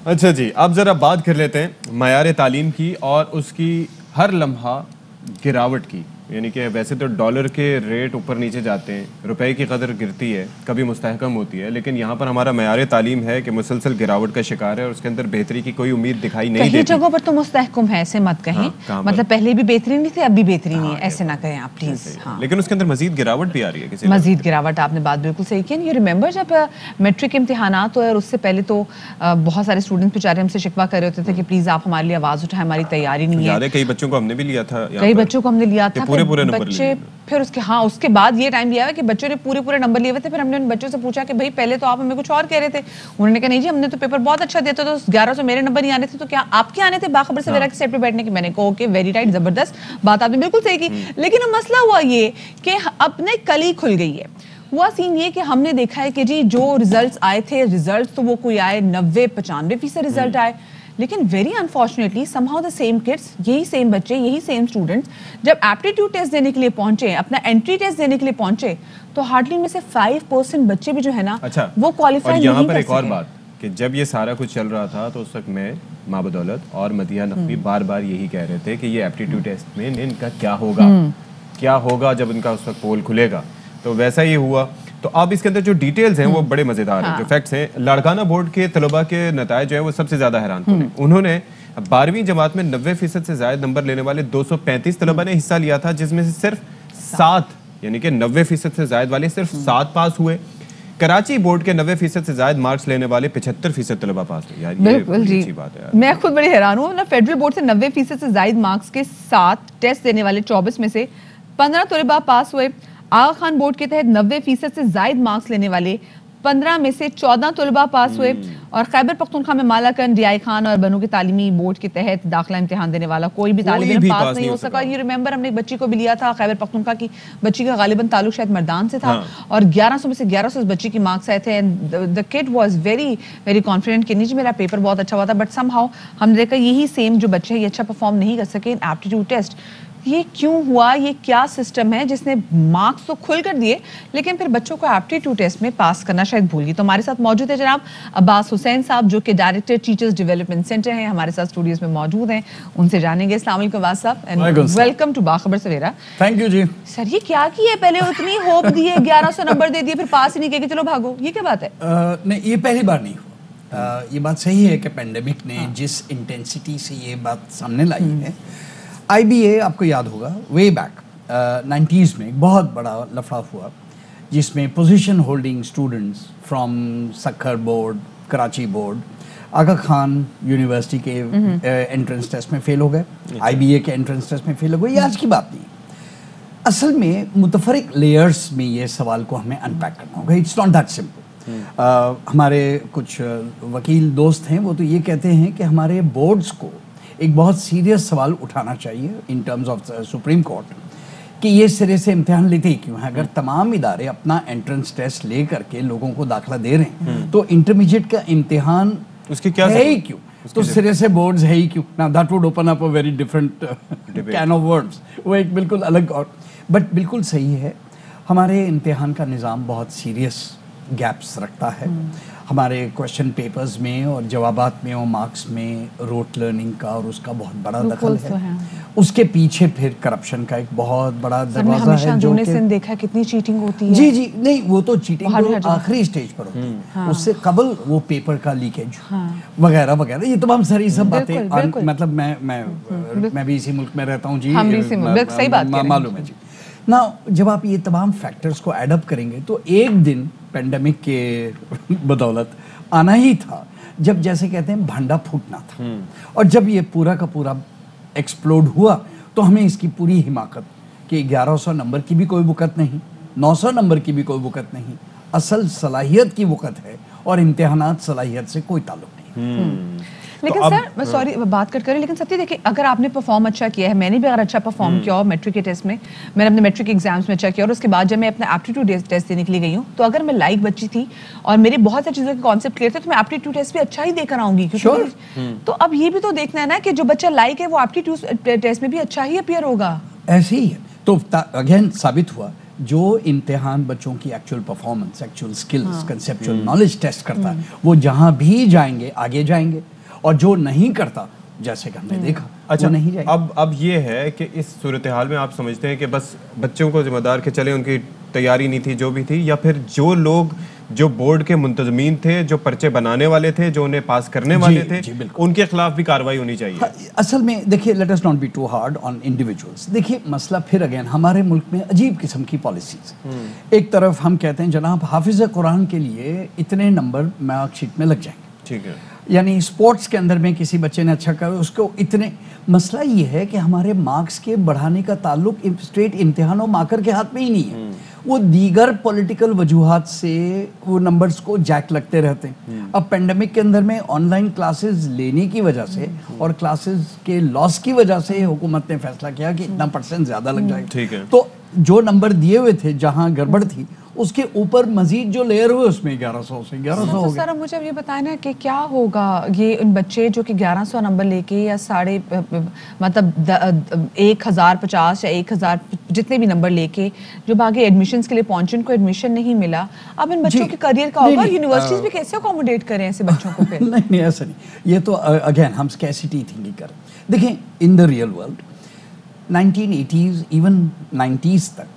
اچھا جی، اب ذرا بات کر لیتے ہیں معیار تعلیم کی اور اس کی ہر لمحہ گراوٹ کی. یعنی کہ ویسے تو ڈالر کے ریٹ اوپر نیچے جاتے ہیں، روپے کی قدر گرتی ہے، کبھی مستحکم ہوتی ہے، لیکن یہاں پر ہمارا معیار تعلیم ہے کہ مسلسل گراوٹ کا شکار ہے اور اس کے اندر بہتری کی کوئی امید دکھائی نہیں دیتی. کئی جگہوں پر تو مستحکم ہے، ایسے مت کہیں. مطلب پہلے بھی بہترین نہیں تھے، اب بھی بہترین نہیں ہے، ایسے نہ کہیں آپ پلیز. لیکن اس کے اندر مزید گراوٹ بھی آ رہی ہے کسی مزید گراوٹ. آپ نے بات بالکل صحیح کی. یو ریمبر جب میٹرک امتحانات ہوئے اور اس سے پہلے تو بہت سارے اسٹوڈنٹس بیچارے ہم سے شکوہ کر رہے ہوتے تھے کہ پلیز آپ ہمارے لیے آواز اٹھائیں، ہماری تیاری نہیں ہے. کئی بچوں کو ہم نے بھی لیا تھا، کئی بچوں کو ہم نے لیا تھا بچے. پھر اس کے بعد یہ ٹائم لیا ہے کہ بچوں نے پورے نمبر لیے ہوئے تھے. پھر ہم نے ان بچوں سے پوچھا کہ بھائی پہلے تو آپ ہمیں کچھ اور کہہ رہے تھے. انہوں نے کہا نہیں جی ہم نے تو پیپر بہت اچھا دیتا تو 1100 میرے نمبر نہیں آنے تھے، تو کیا آپ کے آنے تھے باخبر سویرا کے سیٹ پہ بیٹھنے کے؟ میں نے کہا اوکے ویری رائٹ، زبردست بات آپ نے بالکل صحیح کی. لیکن مسئلہ ہوا یہ کہ اپنے کلی کھل گئی ہے. ہوا سین یہ کہ ہم نے دیکھا ہے کہ جی جو ریزلٹس آئے تھے، ریزلٹس تو وہ کوئی آئے 90-95% ریزلٹ آئے، لیکن very unfortunately some how the same kids, یہی سیم بچے، یہی سیم اسٹوڈنٹس جب ایپٹیٹیوڈ ٹیسٹ دینے کے لیے پہنچے، اپنا انٹری ٹیسٹ دینے کے لیے پہنچے، تو ہارڈلی میں سے 5% بچے بھی جو ہے نا وہ کوالیفائی نہیں کر سکے. یہاں پر ایک اور بات کہ جب یہ سارا کچھ چل رہا تھا تو اس وقت میں ماں بدولت اور مدیحہ نقوی بار بار یہی کہہ رہے تھے کہ یہ ایپٹیٹیوڈ ٹیسٹ میں ان کا کیا ہوگا جب ان کا اس وقت پول کھلے گا. تو ویسا ہی ہوا. تو اب اس کے اندر جو ڈیٹیلز ہیں وہ بڑے مزیدار ہیں، جو فیکٹس ہیں. لاڑکانہ بورڈ کے طلباء کے نتائج جو ہے وہ سب سے زیادہ حیران کن ہیں. انہوں نے 12ویں جماعت میں 90% سے زائد نمبر لینے والے 235 طلباء نے حصہ لیا تھا، جس میں سے صرف 7 یعنی کہ 90% سے زائد والے صرف 7 پاس ہوئے. کراچی بورڈ کے 90% سے زائد مارکس لینے والے 75% طلباء پاس ہوئے. یار یہ اچھی بات ہے یار. میں خود بڑی حیران ہوں. فیڈرل بورڈ سے 90% سے زائد مارکس کے 7 ٹیسٹ دینے والے 24 میں سے 15 طلباء پاس ہوئے. آغا خان بورڈ کے تحت 90% سے زائد مارکس لینے والے 15 میں سے 14 طلباء پاس ہوئے. اور خیبر پختونخوا میں مالاکنڈ، ڈی آئی خان اور بنو کے تعلیمی بورڈ کے تحت داخلہ امتحان دینے والا کوئی بھی طالب علم پاس نہیں ہو سکا. یہ ریممبر ہم نے ایک بچی کو بھی لیا تھا خیبر پختونخوا کی بچی کا، غالباً تعلق شاید مردان سے تھا، اور 1100 میں سے 1100 اس بچی کی مارکس آئے تھے. دا کڈ واز ویری ویری کانفیڈنٹ کہ نہیں جی میرا پیپر بہت اچھا ہوا تھا. بٹ سم ہاؤ ہم نے دیکھا یہی سیم جو بچے یہ اچھا پرفارم نہیں کر سکے ان ایپٹیٹیوڈ ٹیسٹ. یہ کیوں ہوا؟ یہ کیا سسٹم ہے جس نے مارکس تو کھل کر دیے لیکن پھر بچوں کو ایپٹیٹیوڈ ٹیسٹ میں پاس کرنا شاید بھول گئی؟ تو ہمارے ساتھ موجود ہے جناب عباس حسین صاحب جو کہ ڈائریکٹر ٹیچرز ڈیولپمنٹ سینٹر ہیں، ہمارے ساتھ اسٹوڈیوز میں موجود ہیں. ان سے جانیں گے. السلام علیکم عباس صاحب اینڈ ویلکم ٹو باخبر سویرا. تھینک یو جی. سر یہ کیا ہے؟ پہلے اتنی ہوپ دی ہے، 1100 نمبر دے دیے، پھر پاس ہی نہیں کیا کہ چلو بھاگو. یہ کیا بات ہے؟ نہیں یہ پہلی بار نہیں ہوا. یہ بات صحیح ہے کہ پینڈیمک نے جس انٹینسٹی سے یہ بات سامنے لائی ہے. آئی بی اے آپ کو یاد ہوگا وے بیک 90s میں ایک بہت بڑا لفڑا ہوا جس میں position holding students from Sukkur board, Karachi board, Aga Khan university کے انٹرنس ٹیسٹ میں فیل ہو گئے، آئی بی اے کے انٹرنس ٹیسٹ میں فیل ہو گئے. یہ آج کی بات نہیں. اصل میں متفرق لیئرس میں یہ سوال کو ہمیں انپیک کرنا ہوگا. It's not that simple. ہمارے کچھ وکیل دوست ہیں وہ تو یہ کہتے ہیں کہ ہمارے بورڈز کو ایک بہت سیریس سوال اٹھانا چاہیے in terms of supreme court کہ یہ سرے سے امتحان لیتے ہی کیوں ہیں؟ اگر تمام ادارے اپنا انٹرنس ٹیسٹ لے کر کے لوگوں کو داخلہ دے رہے ہیں تو انٹرمیڈیٹ کا امتحان اس کی کیا ہے ہی کیوں؟ تو سرے سے بورڈز ہے ہی کیوں؟ نا that would open up a very different can of words. وہ ایک بالکل الگ اور بٹ بالکل صحیح ہے. ہمارے امتحان کا نظام بہت سیریس گیپس رکھتا ہے. ہمارے کوشچن پیپرز میں اور جوابات میں اور مارکس میں روٹ لرننگ کا اور اس کا بہت بڑا دخل ہے. اس کے پیچھے پھر کرپشن کا ایک بہت بڑا دروازہ ہے جو کہ دیکھا کتنی چیٹنگ ہوتی ہے. جی نہیں وہ تو چیٹنگ آخری اسٹیج پر ہوتی ہے. اس سے قبل وہ پیپر کا لیکیج وغیرہ وغیرہ یہ تمام ساری سب باتیں. مطلب میں بھی اسی ملک میں رہتا ہوں جی، معلوم ہے جی نا. جب آپ یہ تمام فیکٹرز کو ایڈ اپ کریں گے تو ایک دن پینڈیمک کے بدولت آنا ہی تھا جب جیسے کہتے ہیں بھانڈا پھوٹنا تھا. اور جب یہ پورا کا پورا ایکسپلوڈ ہوا تو ہمیں اس کی پوری حماقت کہ 1100 نمبر کی بھی کوئی وقت نہیں، 900 نمبر کی بھی کوئی وقت نہیں. اصل صلاحیت کی وقت ہے اور امتحانات صلاحیت سے کوئی تعلق نہیں. لیکن سر سوری بات کر رہے لیکن سچی دیکھیں اگر آپ نے پرفارم اچھا کیا ہے، میں نے بھی اگر اچھا پرفارم کیا اور میٹرک کے ٹیسٹ میں نے اپنے میٹرک ایگزامس میں اچھا کیا اور اس کے بعد جب میں اپنا ایپٹیٹیوڈ ٹیسٹ دینے کے لیے گئی ہوں تو اگر میں لائک بچی تھی اور میری بہت ساری چیزوں کے کانسیپٹ کلیئر تھے تو میں ایپٹیٹیوڈ ٹیسٹ بھی اچھا ہی دے کر آؤں گی. تو اب یہ بھی تو دیکھنا ہے نا کہ جو بچہ لائک ہے وہ ایپٹیٹیوڈ ٹیسٹ میں بھی اچھا ہی اپیئر ہوگا. ایسے ہی ہے. تو اگین ثابت ہوا جو امتحان بچوں کی actual performance, actual skills, کنسیپچوئل knowledge test کرتا ہے وہ جہاں بھی جائیں گے آگے جائیں گے. اور جو نہیں کرتا جیسے کہ ہم نے دیکھا اچھا وہ نہیں جائے گا. اب یہ ہے کہ اس صورتحال میں آپ سمجھتے ہیں کہ بس بچوں کو ذمہ دار کہ چلے ان کی تیاری نہیں تھی جو بھی تھی, یا پھر جو لوگ جو بورڈ کے منتظمین تھے, جو پرچے بنانے والے تھے, جو انہیں پاس کرنے والے تھے, ان کے خلاف بھی کارروائی ہونی چاہیے؟ اصل میں دیکھیے let us not be too hard on individuals. دیکھیے مسئلہ پھر اگین ہمارے ملک میں عجیب قسم کی پالیسیز. ایک طرف ہم کہتے ہیں جناب حافظ قرآن کے لیے اتنے نمبر مارک شیٹ میں لگ جائیں گے, ٹھیک ہے, یعنی اسپورٹس کے اندر میں کسی بچے نے اچھا کرا اس کو اتنے. مسئلہ یہ ہے کہ ہمارے مارکس کے بڑھانے کا تعلق اسٹیٹ امتحان و مارکر کے ہاتھ میں ہی نہیں ہے, وہ دیگر پولیٹیکل وجوہات سے وہ نمبرز کو جیک لگتے رہتے ہیں. اب پینڈیمک کے اندر میں آن لائن کلاسز لینے کی وجہ سے اور کلاسز کے لاس کی وجہ سے حکومت نے فیصلہ کیا کہ اتنا % زیادہ لگ جائے گا, تو جو نمبر دیے ہوئے تھے جہاں گڑبڑ تھی اس کے اوپر مزید جو لیئر ہوئے اس میں 1100 سے 1100 ہو گئے. سر اب مجھے یہ بتائیں نا کہ کیا ہوگا یہ ان بچے جو کہ 1100 نمبر لے کے یا مطلب 1050 یا 1000 جتنے بھی نمبر لے کے جب آگے ایڈمیشنز کے لیے پہنچے, ان کو ایڈمیشن نہیں ملا, اب ان بچوں کے کریئر کا ہوگا, یونیورسٹیز بھی کیسے اکوموڈیٹ کریں ایسے بچوں کو پھر؟ نہیں ایسا نہیں, یہ تو اگین ہم اسکیسٹی تھنکنگ کریں. دیکھیں in the real world 1980s even 90s تک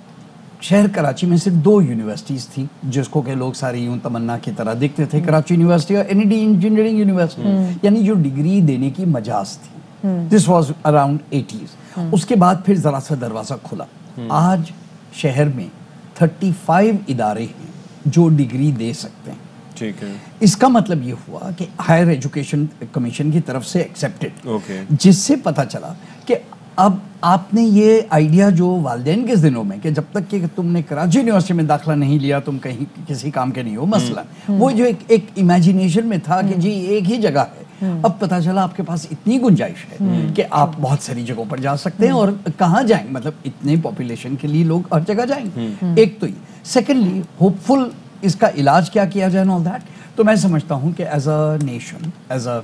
شہر کراچی میں صرف 2 یونیورسٹیز تھیں جس کو کہ لوگ ساری یوں تمنا کی طرح دیکھتے تھے, کراچی یونیورسٹی اور N E D engineering university, یعنی جو ڈگری دینے کی مجاز تھی. This was around 80s. اس کے بعد پھر ذرا سا دروازہ کھلا. آج شہر میں 35 ادارے ہیں جو ڈگری دے سکتے ہیں. ٹھیک ہے, اس کا مطلب یہ ہوا کہ ہائر ایجوکیشن کمیشن کی طرف سے ایکسیپٹڈ, جس سے پتہ چلا کہ اب آپ نے یہ آئیڈیا جو والدین کے دنوں میں کہ جب تک کہ تم نے کراچی یونیورسٹی میں داخلہ نہیں لیا تم کہیں کسی کام کے نہیں ہو, مثلا وہ جو ایک امیجینیشن میں تھا کہ جی ایک ہی جگہ ہے, اب پتہ چلا آپ کے پاس اتنی گنجائش ہے کہ آپ بہت ساری جگہوں پر جا سکتے ہیں. اور کہاں جائیں, مطلب اتنے پاپولیشن کے لیے لوگ ہر جگہ جائیں گے. ایک تو یہ, سیکنڈلی ہوپ فل اس کا علاج کیا کیا جائے آل دیٹ. تو میں سمجھتا ہوں کہ as a nation, as a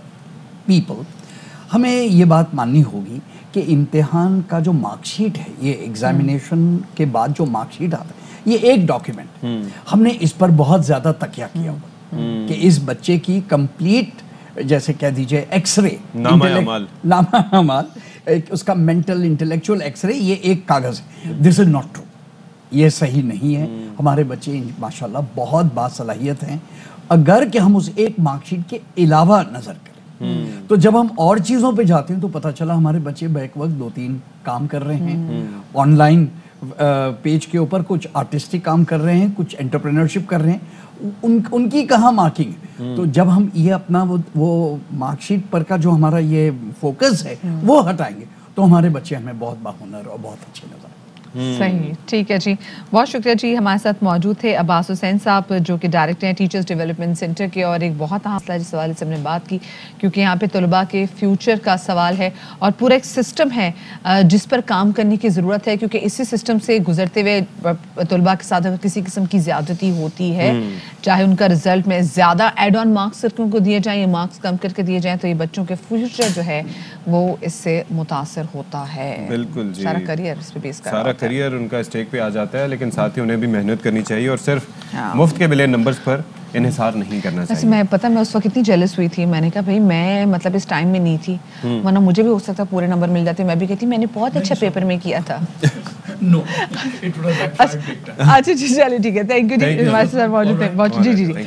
people, ہمیں یہ بات ماننی ہوگی کہ امتحان کا جو مارک شیٹ ہے, یہ ایگزامینیشن کے بعد جو مارک شیٹ آتا ہے, یہ ایک ڈاکیومنٹ, ہم نے اس پر بہت زیادہ تکیہ کیا ہوا کہ اس بچے کی کمپلیٹ جیسے کہہ دیجئے ایکس رے, نامہ اعمال, اس کا مینٹل انٹلیکچوئل ایکس رے, یہ ایک کاغذ ہے. دس از ناٹ ٹرو, یہ صحیح نہیں ہے. ہمارے بچے ماشاءاللہ بہت باصلاحیت ہیں اگر کہ ہم اس ایک مارک شیٹ کے علاوہ نظر کریں. تو جب ہم اور چیزوں پہ جاتے ہیں تو پتہ چلا ہمارے بچے بیک وقت 2-3 کام کر رہے ہیں, آن لائن پیج کے اوپر کچھ آرٹسٹک کام کر رہے ہیں, کچھ انٹرپرینرشپ کر رہے ہیں, ان کی کہاں مارکنگ ہے. تو جب ہم یہ اپنا وہ مارک شیٹ پر کا جو ہمارا یہ فوکس ہے وہ ہٹائیں گے تو ہمارے بچے ہمیں بہت باہنر اور بہت اچھے نظر آئیں. صحیح, ٹھیک ہے جی, بہت شکریہ جی. ہمارے ساتھ موجود تھے عباس حسین صاحب جو کہ ڈائریکٹر ہیں ٹیچرز ڈیولپمنٹ سینٹر کے, اور ایک بہت اہم مسئلہ جس حوالے سے ہم نے بات کی کیونکہ یہاں پہ طلباء کے فیوچر کا سوال ہے اور پورا ایک سسٹم ہے جس پر کام کرنے کی ضرورت ہے, کیونکہ اسی سسٹم سے گزرتے ہوئے طلباء کے ساتھ اگر کسی قسم کی زیادتی ہوتی ہے, چاہے ان کا رزلٹ میں زیادہ ایڈ آن مارکس کو دیے جائیں یا مارکس کم کر کے دیے جائیں, تو یہ بچوں کے فیوچر جو ہے وہ اس سے متاثر ہوتا ہے. بالکل جی, سارا کریئر اس پہ بیس کرتا ہے, سارا کریئر ان کا اسٹیک پہ آ جاتا ہے. لیکن ساتھ ہی انہیں بھی محنت کرنی چاہیے اور صرف مفت کے بلے نمبرز پر انحصار نہیں کرنا چاہیے. میں پتہ میں اس وقت اتنی جیلس ہوئی تھی, میں نے کہا بھائی میں مطلب اس ٹائم میں نہیں تھی, ورنہ مجھے بھی ہو سکتا پورے نمبر مل جاتے, میں بھی کہتی میں نے بہت اچھا پیپر میں کیا تھا. اچھا جی چلیے ٹھیک ہے, تھینک یو جی, ہمارے ساتھ موجود ہیں. جی جی جی.